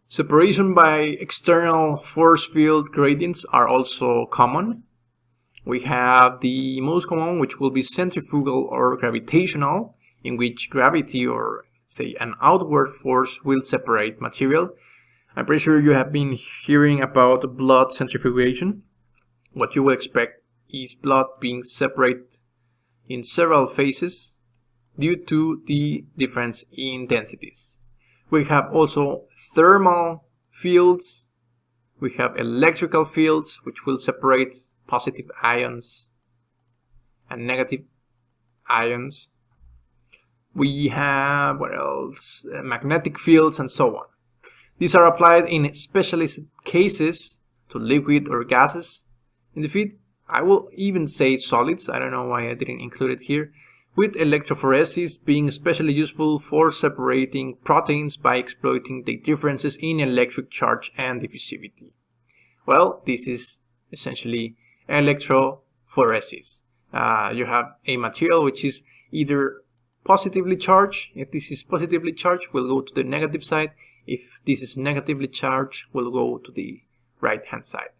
Separation by external force field gradients are also common. We have the most common, which will be centrifugal or gravitational, in which gravity, or say an outward force, will separate material. I'm pretty sure you have been hearing about blood centrifugation. What you will expect is blood being separated in several phases due to the difference in densities. We have also thermal fields. We have electrical fields, which will separate positive ions and negative ions. We have, what else? Magnetic fields and so on. These are applied in specialist cases to liquid or gases in the feed. I will even say solids. I don't know why I didn't include it here. With electrophoresis being especially useful for separating proteins by exploiting the differences in electric charge and diffusivity. Well, this is essentially electrophoresis. You have a material which is either positively charged. If this is positively charged, will go to the negative side. If this is negatively charged, will go to the right hand side.